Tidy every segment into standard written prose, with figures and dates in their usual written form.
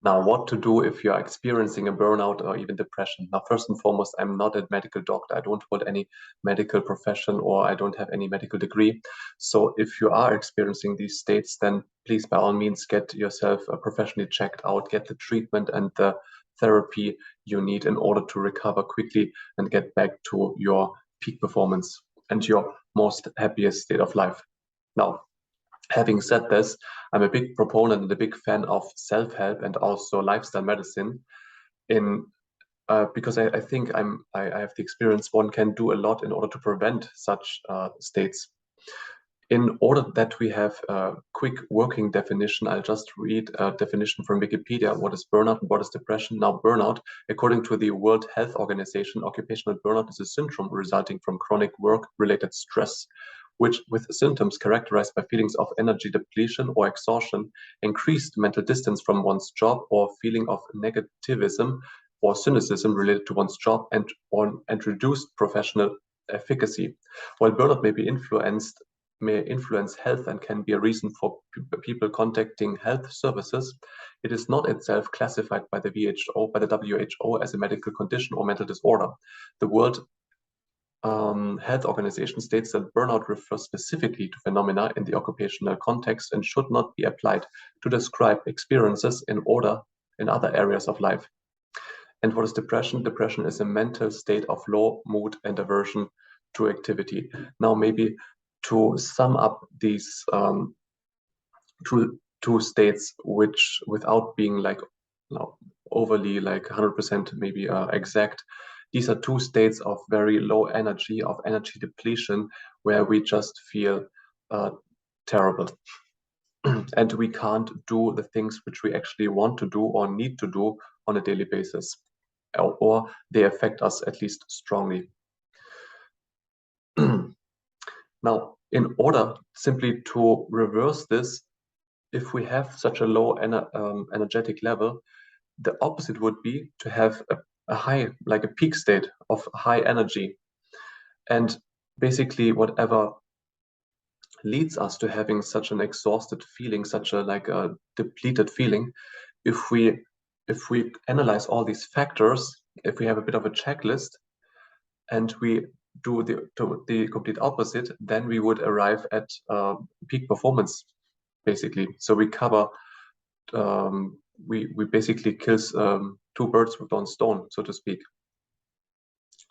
Now, what to do if you are experiencing a burnout or even depression? Now, first and foremost, I'm not a medical doctor. I don't hold any medical profession or I don't have any medical degree. So if you are experiencing these states, then please, by all means, get yourself professionally checked out, get the treatment and the therapy you need in order to recover quickly and get back to your peak performance and your most happiest state of life. Now, having said this, I'm a big proponent and a big fan of self-help and also lifestyle medicine in because I think I have the experience one can do a lot in order to prevent such states. In order that we have a quick working definition, I'll just read a definition from Wikipedia. What is burnout and what is depression? Now, burnout, according to the World Health Organization, occupational burnout is a syndrome resulting from chronic work-related stress, which with symptoms characterized by feelings of energy depletion or exhaustion, increased mental distance from one's job, or feeling of negativism or cynicism related to one's job, and reduced professional efficacy. While burnout may influence health and can be a reason for people contacting health services, it is not itself classified by the WHO as a medical condition or mental disorder. The World Health Organization states that burnout refers specifically to phenomena in the occupational context and should not be applied to describe experiences in other areas of life. And what is depression? Depression is a mental state of low mood and aversion to activity. Now, maybe to sum up these two states, which without being like overly like 100% maybe exact, these are two states of very low energy, of energy depletion, where we just feel terrible. And we can't do the things which we actually want to do or need to do on a daily basis, or they affect us at least strongly. Now, in order simply to reverse this, if we have such a low energetic level, the opposite would be to have a high, like a peak state of high energy. And basically whatever leads us to having such an exhausted feeling, such a like a depleted feeling, if we analyze all these factors, if we have a bit of a checklist and we do the complete opposite, then we would arrive at peak performance, basically. So we cover, we basically kills two birds with one stone, so to speak.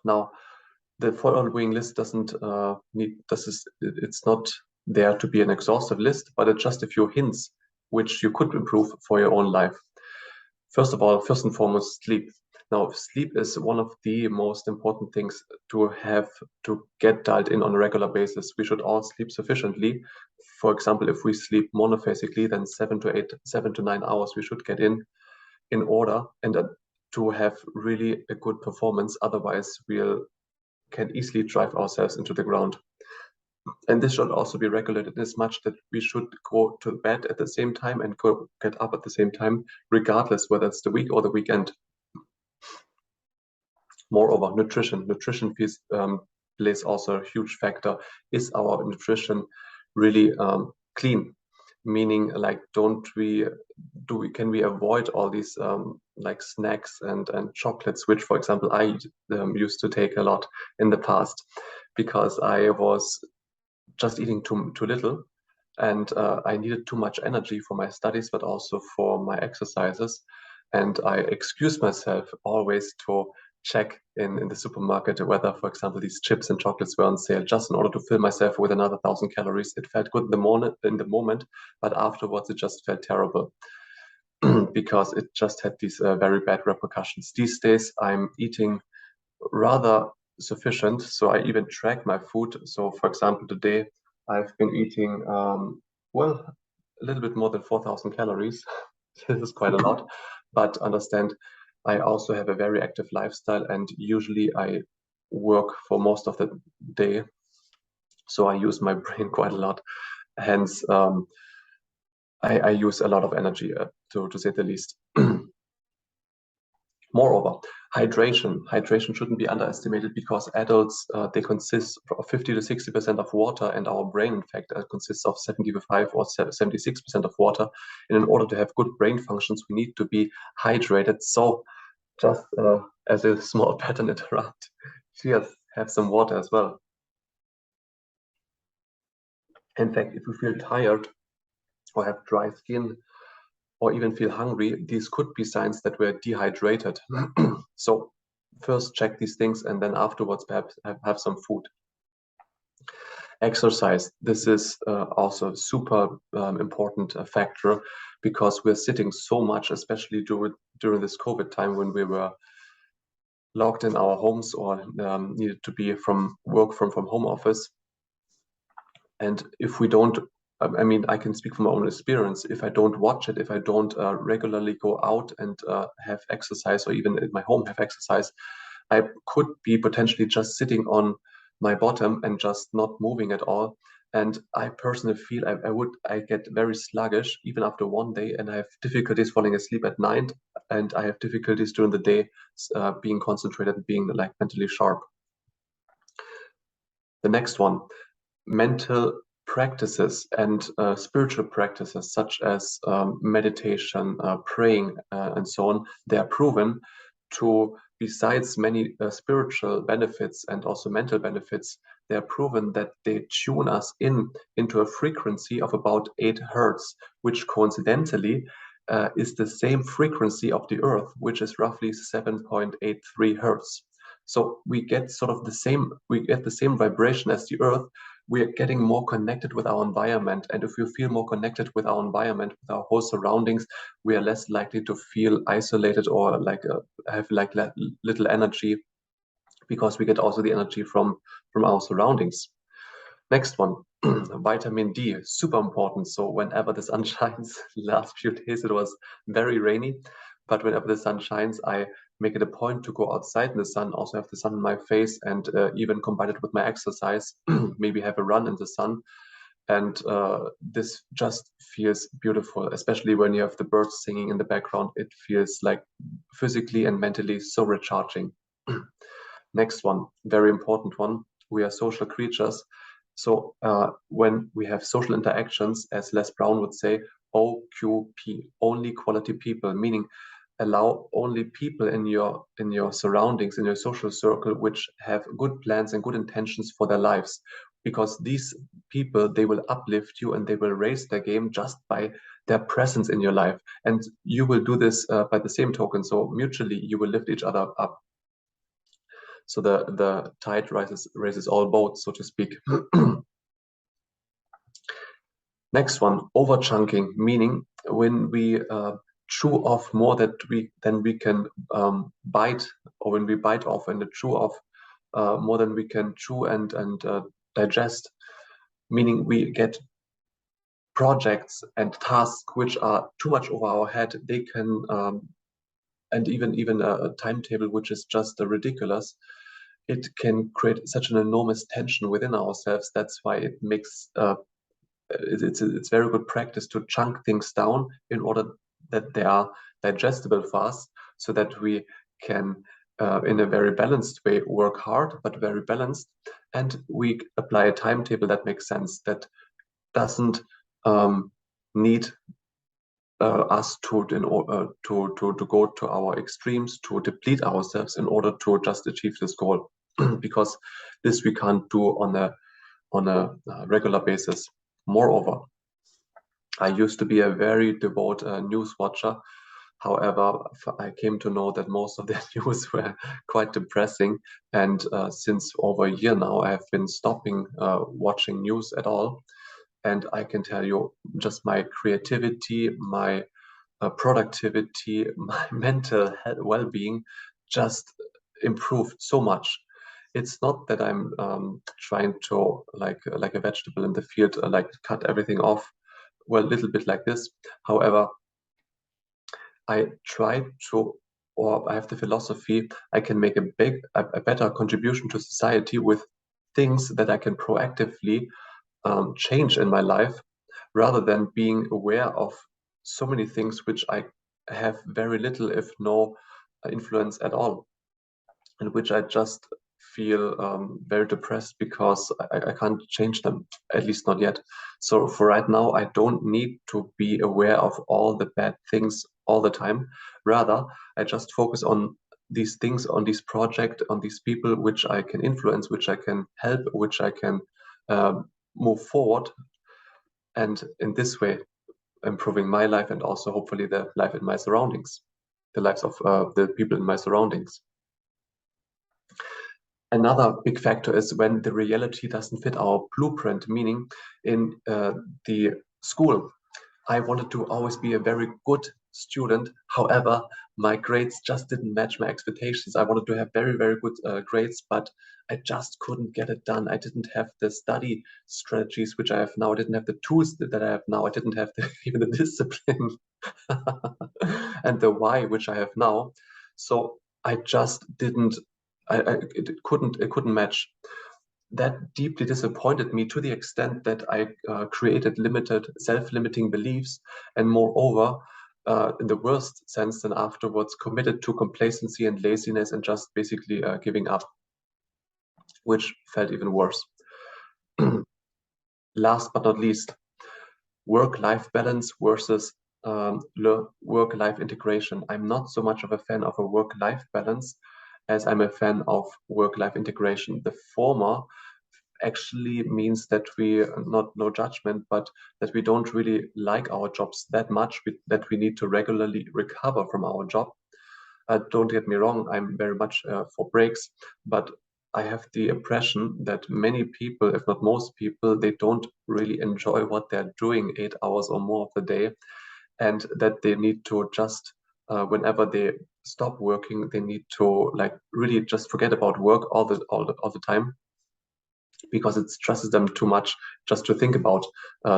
Now, the following list doesn't it's not there to be an exhaustive list, but it's just a few hints which you could improve for your own life. First of all, first and foremost, sleep. Now, sleep is one of the most important things to have to get dialed in on a regular basis. We should all sleep sufficiently. For example, if we sleep monophasically, then 7 to 9 hours we should get in order and to have really a good performance. Otherwise, can easily drive ourselves into the ground. And this should also be regulated as much that we should go to bed at the same time and get up at the same time, regardless whether it's the week or the weekend. Moreover, nutrition plays also a huge factor. Is our nutrition really clean? Meaning, like, can we avoid all these like snacks and chocolates, which, for example, I used to take a lot in the past because I was just eating too little, and I needed too much energy for my studies, but also for my exercises. And I excused myself always to check in the supermarket whether, for example, these chips and chocolates were on sale, just in order to fill myself with another 1,000 calories. It felt good in the moment, but afterwards it just felt terrible because it just had these very bad repercussions. These days I'm eating rather sufficient, so I even track my food. So, for example, today I've been eating well, a little bit more than 4,000 calories. This is quite a lot, but understand I also have a very active lifestyle, and usually I work for most of the day, so I use my brain quite a lot. Hence, I use a lot of energy, to say the least. Moreover, hydration shouldn't be underestimated because adults, they consist of 50 to 60% of water, and our brain, in fact, consists of 75 or 76% of water. And in order to have good brain functions, we need to be hydrated. So just as a small pattern interrupt, cheers, have some water as well. In fact, if you feel tired or have dry skin or even feel hungry, these could be signs that we're dehydrated. So first check these things, and then afterwards perhaps have some food. Exercise. This is also a super important factor, because we're sitting so much, especially during this COVID time when we were locked in our homes or needed to be from home office. And if we don't, I mean, I can speak from my own experience. If I don't watch it, if I don't regularly go out and have exercise, or even in my home have exercise, I could be potentially just sitting on my bottom and just not moving at all. And I personally feel I get very sluggish even after one day, and I have difficulties falling asleep at night, and I have difficulties during the day being concentrated, being like mentally sharp. The next one, mental practices and spiritual practices such as meditation, praying, and so on, they are proven to, besides many spiritual benefits and also mental benefits, they are proven that they tune us into a frequency of about 8 hertz, which coincidentally is the same frequency of the Earth, which is roughly 7.83 hertz. So we get the same vibration as the Earth. We are getting more connected with our environment. And if we feel more connected with our environment, with our whole surroundings, we are less likely to feel isolated or have little energy, because we get also the energy from our surroundings. Next one, vitamin D, super important. So whenever the sun shines, last few days it was very rainy, but whenever the sun shines, I make it a point to go outside in the sun, also have the sun in my face, and even combine it with my exercise, maybe have a run in the sun. And this just feels beautiful, especially when you have the birds singing in the background. It feels like physically and mentally so recharging. Next one, very important one. We are social creatures. So when we have social interactions, as Les Brown would say, OQP, only quality people, meaning allow only people in your surroundings, in your social circle, which have good plans and good intentions for their lives. Because these people, they will uplift you and they will raise their game just by their presence in your life. And you will do this by the same token. So mutually, you will lift each other up. So the tide raises all boats, so to speak. Next one, over chunking, meaning when we chew off more than we can bite, or when we bite off and chew off more than we can chew and digest, meaning we get projects and tasks which are too much over our head. They can and even a timetable which is just ridiculous. It can create such an enormous tension within ourselves. That's why it makes it's very good practice to chunk things down in order that they are digestible fast, so that we can in a very balanced way work hard, but very balanced, and we apply a timetable that makes sense, that doesn't need us to go to our extremes, to deplete ourselves in order to just achieve this goal, because this we can't do on a regular basis. Moreover, I used to be a very devout news watcher. However, I came to know that most of the news were quite depressing. And since over a year now, I have been stopping watching news at all. And I can tell you, just my creativity, my productivity, my mental well-being just improved so much. It's not that I'm trying to, like a vegetable in the field, like cut everything off, well, a little bit like this. However, I try to, or I have the philosophy, I can make a better contribution to society with things that I can proactively change in my life, rather than being aware of so many things which I have very little, if no influence at all, in which I just feel very depressed because I can't change them, at least not yet. So for right now, I don't need to be aware of all the bad things all the time. Rather, I just focus on these things, on this project, on these people which I can influence, which I can help, which I can move forward. And in this way, improving my life and also hopefully the life in my surroundings, the lives of the people in my surroundings. Another big factor is when the reality doesn't fit our blueprint, meaning in the school, I wanted to always be a very good student. However, my grades just didn't match my expectations. I wanted to have very, very good grades, but I just couldn't get it done. I didn't have the study strategies which I have now. I didn't have the tools that I have now. I didn't have even the discipline and the why which I have now. So I just didn't. It couldn't match. That deeply disappointed me to the extent that I created limited, self-limiting beliefs, and moreover, in the worst sense, then afterwards committed to complacency and laziness and just basically giving up, which felt even worse. Last but not least, work-life balance versus work-life integration. I'm not so much of a fan of a work-life balance as I'm a fan of work-life integration. The former actually means that we, not no judgment, but that we don't really like our jobs that much, that we need to regularly recover from our job. Don't get me wrong, I'm very much for breaks, but I have the impression that many people, if not most people, they don't really enjoy what they're doing 8 hours or more of the day, and that they need to just whenever they stop working, they need to like really just forget about work all the time, because it stresses them too much just to think about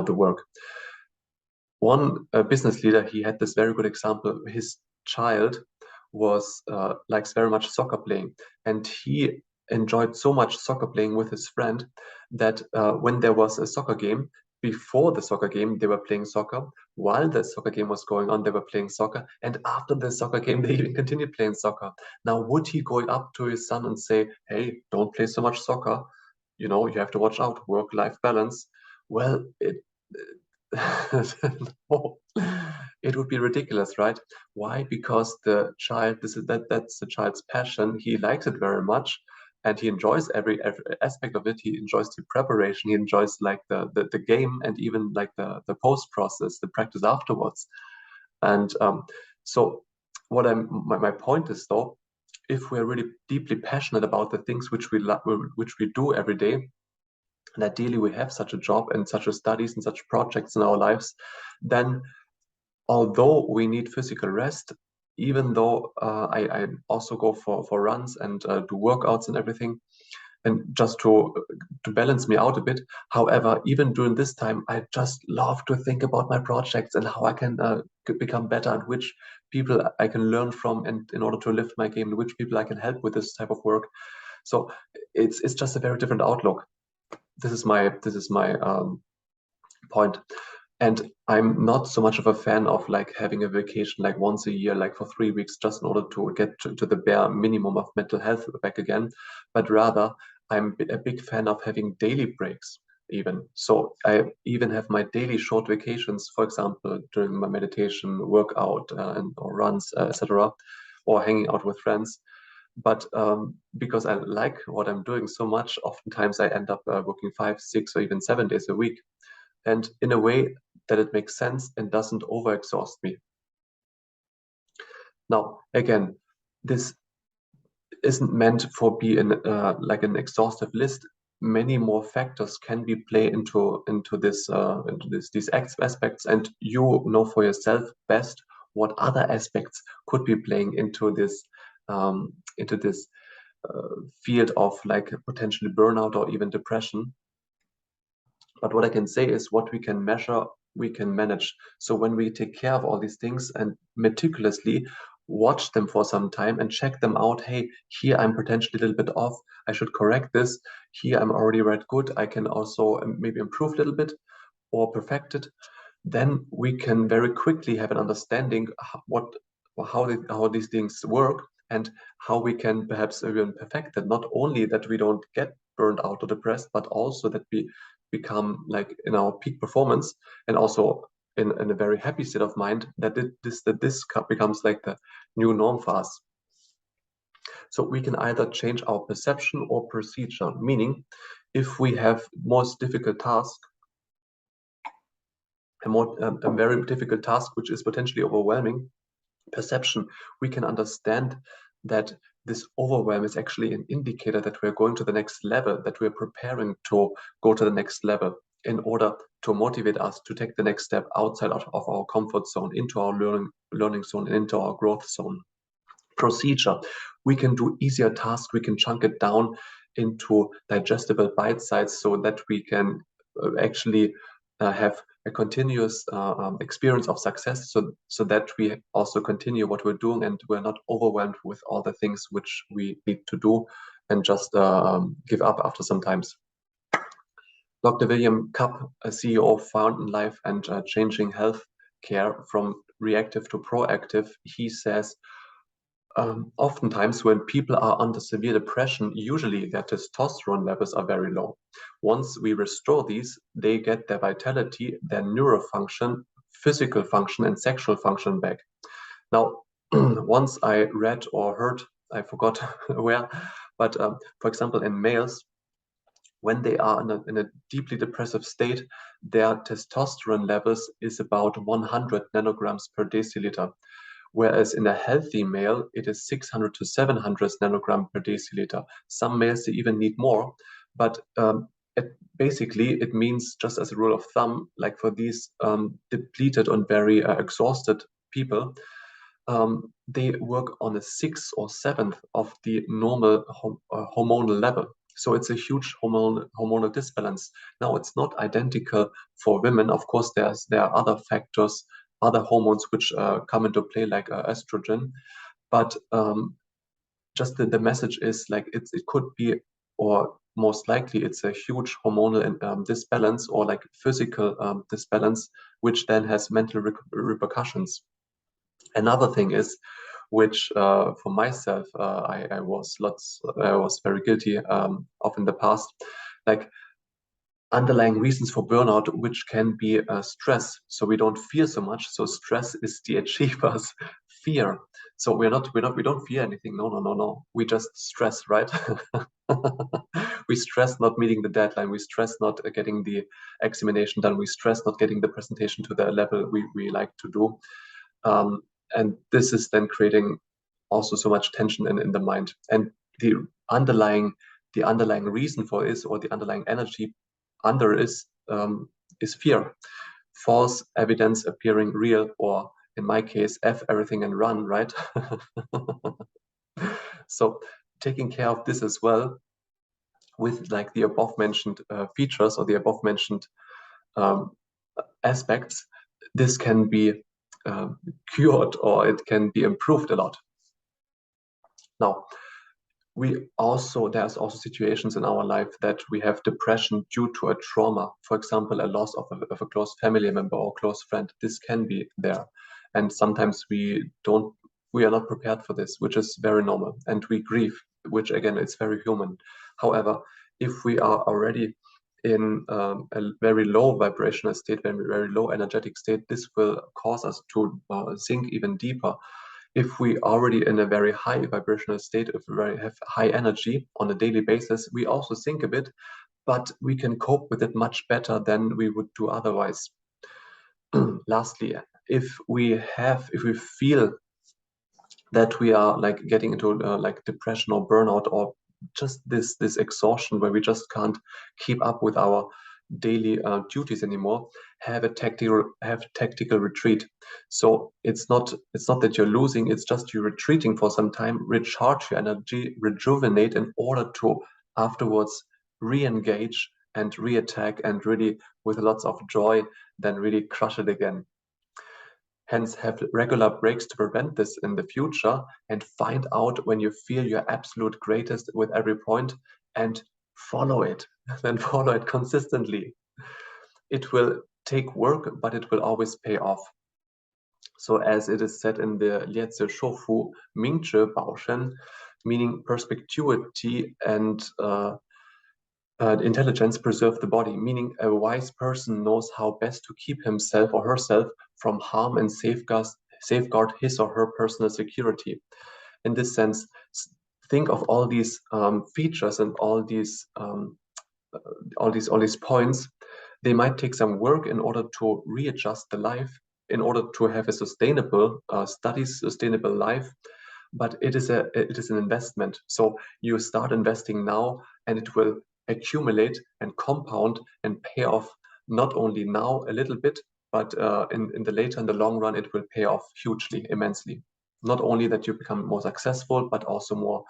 the work. One business leader, he had this very good example. His child was likes very much soccer playing, and he enjoyed so much soccer playing with his friend that when there was a soccer game, before the soccer game, they were playing soccer. While the soccer game was going on, they were playing soccer. And after the soccer game, they even continued playing soccer. Now, would he go up to his son and say, hey, don't play so much soccer? You know, you have to watch out, work-life balance. Well, no, it would be ridiculous, right? Why? Because the child, that's the child's passion. He likes it very much, and he enjoys every aspect of it. He enjoys the preparation. He enjoys like the game, and even like the post process, the practice afterwards. And so, my point is though, if we're really deeply passionate about the things which which we do every day, and ideally we have such a job and such a studies and such projects in our lives, then although we need physical rest, even though I also go for runs and do workouts and everything, and just to balance me out a bit. However, even during this time, I just love to think about my projects and how I can become better, and which people I can learn from, and in order to lift my game, which people I can help with this type of work. So it's just a very different outlook. This is my point. And I'm not so much of a fan of like having a vacation like once a year, like for 3 weeks, just in order to get to the bare minimum of mental health back again. But rather, I'm a big fan of having daily breaks even. So I even have my daily short vacations, for example, during my meditation, workout, or runs, etc., or hanging out with friends. But because I like what I'm doing so much, oftentimes I end up working 5, 6, or even 7 days a week, and in a way that it makes sense and doesn't overexhaust me. Now, again, this isn't meant for being like an exhaustive list. Many more factors can be play into these aspects, and you know for yourself best what other aspects could be playing into this field of like potentially burnout or even depression. But what I can say is what we can measure, we can manage. So when we take care of all these things and meticulously watch them for some time and check them out, hey, here I'm potentially a little bit off, I should correct this. Here I'm already right good, I can also maybe improve a little bit or perfect it. Then we can very quickly have an understanding how these things work, and how we can perhaps even perfect that. Not only that we don't get burned out or depressed, but also that we become like in our peak performance, and also in a very happy state of mind, that this becomes like the new norm for us. So we can either change our perception or procedure, meaning if we have most difficult task, a very difficult task which is potentially overwhelming, perception, we can understand that this overwhelm is actually an indicator that we're going to the next level, that we're preparing to go to the next level in order to motivate us to take the next step outside of our comfort zone, into our learning zone, and into our growth zone. Procedure, we can do easier tasks, we can chunk it down into digestible bite size so that we can actually have a continuous experience of success, so that we also continue what we're doing and we're not overwhelmed with all the things which we need to do and just give up after some times. Dr. William Kapp, a CEO of Fountain Life and Changing Health Care from Reactive to Proactive, he says, oftentimes when people are under severe depression, usually their testosterone levels are very low. Once we restore these, they get their vitality, their neurofunction, physical function, and sexual function back. Now, once I read or heard, I forgot where, but for example, in males, when they are in a deeply depressive state, their testosterone levels is about 100 nanograms per deciliter. Whereas in a healthy male, it is 600 to 700 nanogram per deciliter. Some males, they even need more, but basically it means, just as a rule of thumb, like for these depleted and very exhausted people, they work on a sixth or seventh of the normal hormonal level. So it's a huge hormonal disbalance. Now, it's not identical for women. Of course, there are other factors, other hormones which come into play, like estrogen. But just the message is like it could be, or most likely, it's a huge hormonal disbalance, or like physical disbalance, which then has mental repercussions. Another thing is, which for myself, I was very guilty of in the past, like underlying reasons for burnout, which can be stress. So we don't fear so much. So stress is the achievers. Fear. So we don't fear anything. No. We just stress, right? We stress not meeting the deadline. We stress not getting the examination done. We stress not getting the presentation to the level we like to do. And this is then creating also so much tension in the mind. And the underlying reason for this, or the underlying energy under is fear. False evidence appearing real, or in my case, F everything and run, right? So taking care of this as well, with like the above mentioned features, or the above mentioned aspects, this can be cured, or it can be improved a lot. Now, there's also situations in our life that we have depression due to a trauma. For example, a loss of a close family member or close friend. This can be there. And sometimes we are not prepared for this, which is very normal. And we grieve, which again, it's very human. However, if we are already in a very low vibrational state, very low energetic state, this will cause us to sink even deeper. If we already in a very high vibrational state, if we have high energy on a daily basis, we also sink a bit, but we can cope with it much better than we would do otherwise. Lastly, if we feel that we are like getting into like depression or burnout, or just this exhaustion where we just can't keep up with our daily duties anymore, have tactical retreat. So it's not that you're losing, it's just you're retreating for some time, recharge your energy, rejuvenate, in order to afterwards re-engage and re-attack, and really with lots of joy then really crush it again. Hence, have regular breaks to prevent this in the future, and find out when you feel your absolute greatest with every point, and follow it. Then follow it consistently. It will take work, but it will always pay off. So as it is said in the Liezi Shofu, Mingzhi Baoshen, meaning perspicuity and intelligence preserve the body, meaning a wise person knows how best to keep himself or herself from harm and safeguard his or her personal security. In this sense, think of all these features and all these points. They might take some work in order to readjust the life, in order to have a sustainable sustainable life, but it is an investment. So you start investing now, and it will accumulate and compound and pay off, not only now a little bit, but in the long run, it will pay off hugely, immensely. Not only that you become more successful, but also more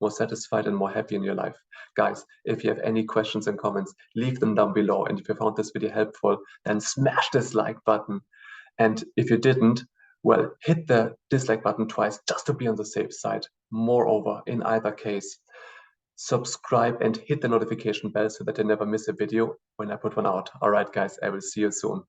satisfied and more happy in your life. Guys, if you have any questions and comments, leave them down below. And if you found this video helpful, then smash this like button. And if you didn't, well, hit the dislike button twice just to be on the safe side. Moreover, in either case, subscribe and hit the notification bell so that you never miss a video when I put one out. All right, guys, I will see you soon.